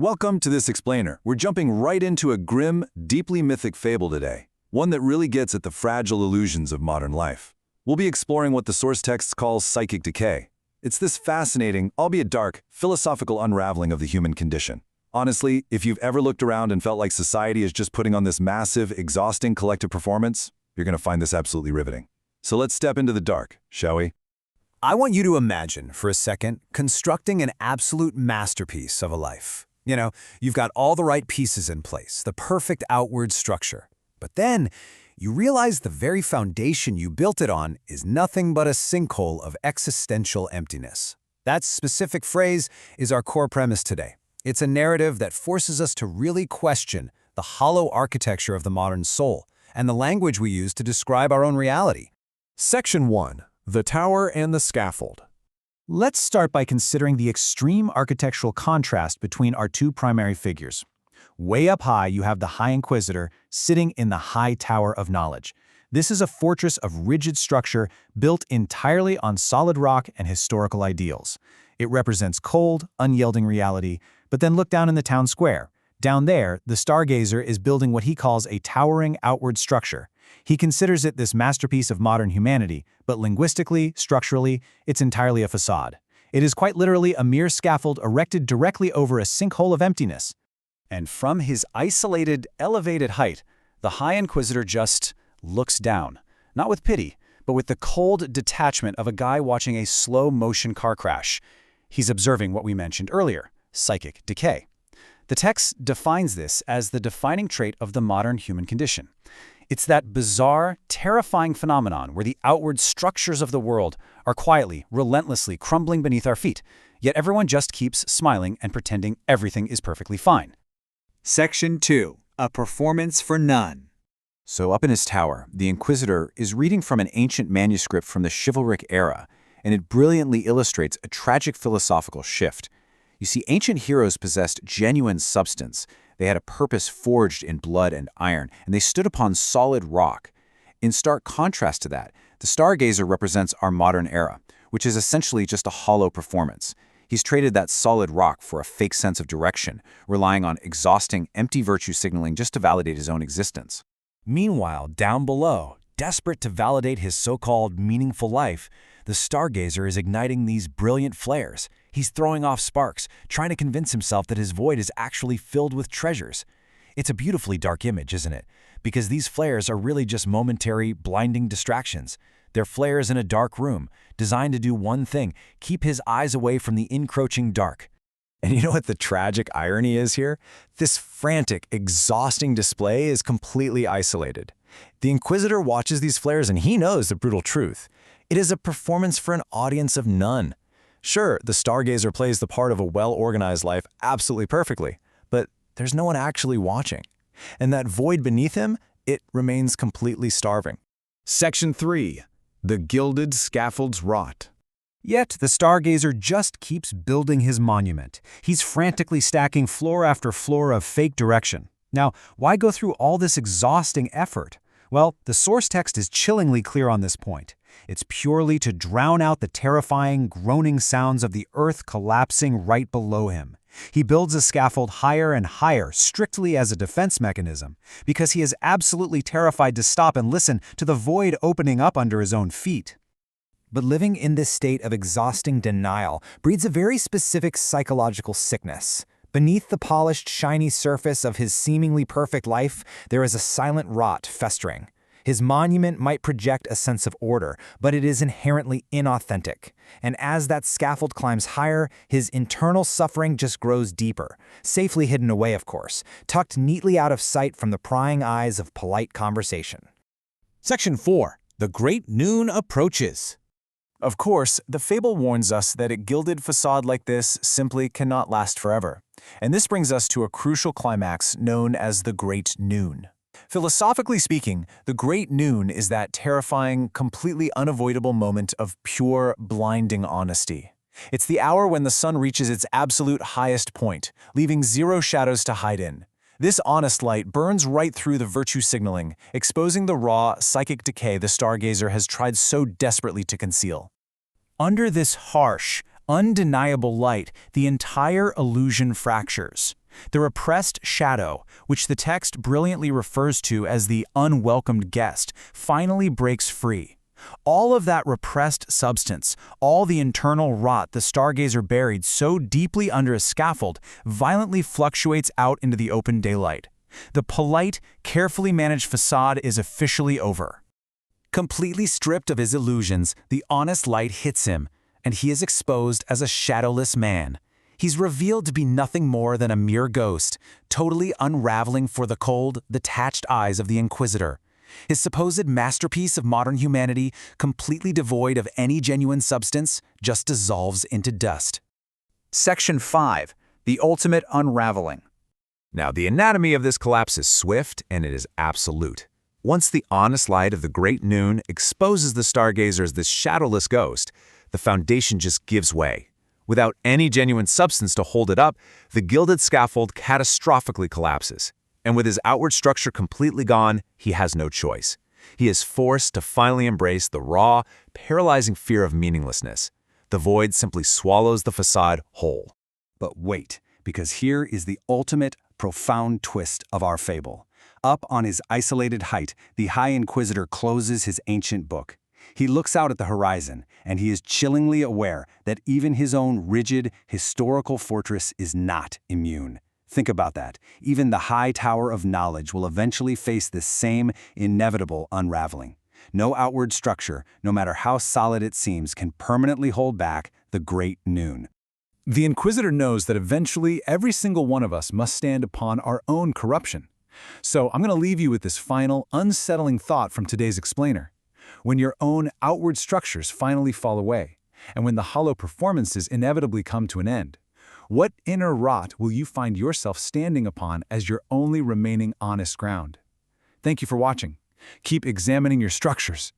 Welcome to this explainer. We're jumping right into a grim, deeply mythic fable today, one that really gets at the fragile illusions of modern life. We'll be exploring what the source text calls psychic decay. It's this fascinating, albeit dark, philosophical unraveling of the human condition. Honestly, if you've ever looked around and felt like society is just putting on this massive, exhausting collective performance, you're going to find this absolutely riveting. So let's step into the dark, shall we? I want you to imagine, for a second, constructing an absolute masterpiece of a life. You've got all the right pieces in place, the perfect outward structure. But then, you realize the very foundation you built it on is nothing but a sinkhole of existential emptiness. That specific phrase is our core premise today. It's a narrative that forces us to really question the hollow architecture of the modern soul and the language we use to describe our own reality. Section 1. The Tower and the Scaffold. Let's start by considering the extreme architectural contrast between our two primary figures. Way up high, you have the High Inquisitor sitting in the high tower of knowledge. This is a fortress of rigid structure built entirely on solid rock and historical ideals. It represents cold, unyielding reality. But then look down in the town square. Down there, the stargazer is building what he calls a towering outward structure. He considers it this masterpiece of modern humanity, but linguistically, structurally, it's entirely a facade. It is quite literally a mere scaffold erected directly over a sinkhole of emptiness. And from his isolated, elevated height, the High Inquisitor just looks down, not with pity, but with the cold detachment of a guy watching a slow-motion car crash. He's observing what we mentioned earlier, psychic decay. The text defines this as the defining trait of the modern human condition. It's that bizarre, terrifying phenomenon where the outward structures of the world are quietly, relentlessly crumbling beneath our feet, yet everyone just keeps smiling and pretending everything is perfectly fine. Section 2. A Performance for None. So up in his tower, the Inquisitor is reading from an ancient manuscript from the chivalric era, and it brilliantly illustrates a tragic philosophical shift. You see, ancient heroes possessed genuine substance. They had a purpose forged in blood and iron, and they stood upon solid rock. In stark contrast to that, the stargazer represents our modern era, which is essentially just a hollow performance. He's traded that solid rock for a fake sense of direction, relying on exhausting, empty virtue signaling just to validate his own existence. Meanwhile, down below, desperate to validate his so-called meaningful life, the stargazer is igniting these brilliant flares. He's throwing off sparks, trying to convince himself that his void is actually filled with treasures. It's a beautifully dark image, isn't it? Because these flares are really just momentary, blinding distractions. They're flares in a dark room, designed to do one thing: keep his eyes away from the encroaching dark. And you know what the tragic irony is here? This frantic, exhausting display is completely isolated. The Inquisitor watches these flares and he knows the brutal truth. It is a performance for an audience of none. Sure, the stargazer plays the part of a well-organized life absolutely perfectly, but there's no one actually watching. And that void beneath him, it remains completely starving. Section 3. The Gilded Scaffold's Rot. Yet the stargazer just keeps building his monument. He's frantically stacking floor after floor of fake direction. Now, why go through all this exhausting effort? Well, the source text is chillingly clear on this point. It's purely to drown out the terrifying, groaning sounds of the earth collapsing right below him. He builds a scaffold higher and higher, strictly as a defense mechanism, because he is absolutely terrified to stop and listen to the void opening up under his own feet. But living in this state of exhausting denial breeds a very specific psychological sickness. Beneath the polished, shiny surface of his seemingly perfect life, there is a silent rot festering. His monument might project a sense of order, but it is inherently inauthentic. And as that scaffold climbs higher, his internal suffering just grows deeper, safely hidden away, of course, tucked neatly out of sight from the prying eyes of polite conversation. Section 4. The Great Noon Approaches. Of course, the fable warns us that a gilded facade like this simply cannot last forever. And this brings us to a crucial climax known as the Great Noon. Philosophically speaking, the Great Noon is that terrifying, completely unavoidable moment of pure, blinding honesty. It's the hour when the sun reaches its absolute highest point, leaving zero shadows to hide in. This honest light burns right through the virtue signaling, exposing the raw, psychic decay the stargazer has tried so desperately to conceal. Under this harsh, undeniable light, the entire illusion fractures. The repressed shadow, which the text brilliantly refers to as the unwelcomed guest, finally breaks free. All of that repressed substance, all the internal rot the stargazer buried so deeply under a scaffold, violently fluctuates out into the open daylight. The polite, carefully managed facade is officially over. Completely stripped of his illusions, the honest light hits him, and he is exposed as a shadowless man. He's revealed to be nothing more than a mere ghost, totally unraveling for the cold, detached eyes of the Inquisitor. His supposed masterpiece of modern humanity, completely devoid of any genuine substance, just dissolves into dust. Section 5. The Ultimate Unraveling. Now, the anatomy of this collapse is swift and it is absolute. Once the honest light of the great noon exposes the stargazer as this shadowless ghost, the foundation just gives way. Without any genuine substance to hold it up, the gilded scaffold catastrophically collapses. And with his outward structure completely gone, he has no choice. He is forced to finally embrace the raw, paralyzing fear of meaninglessness. The void simply swallows the facade whole. But wait, because here is the ultimate, profound twist of our fable. Up on his isolated height, the High Inquisitor closes his ancient book. He looks out at the horizon, and he is chillingly aware that even his own rigid, historical fortress is not immune. Think about that. Even the high tower of knowledge will eventually face this same inevitable unraveling. No outward structure, no matter how solid it seems, can permanently hold back the great noon. The Inquisitor knows that eventually every single one of us must stand upon our own corruption. So I'm going to leave you with this final, unsettling thought from today's explainer. When your own outward structures finally fall away, and when the hollow performances inevitably come to an end, what inner rot will you find yourself standing upon as your only remaining honest ground? Thank you for watching. Keep examining your structures,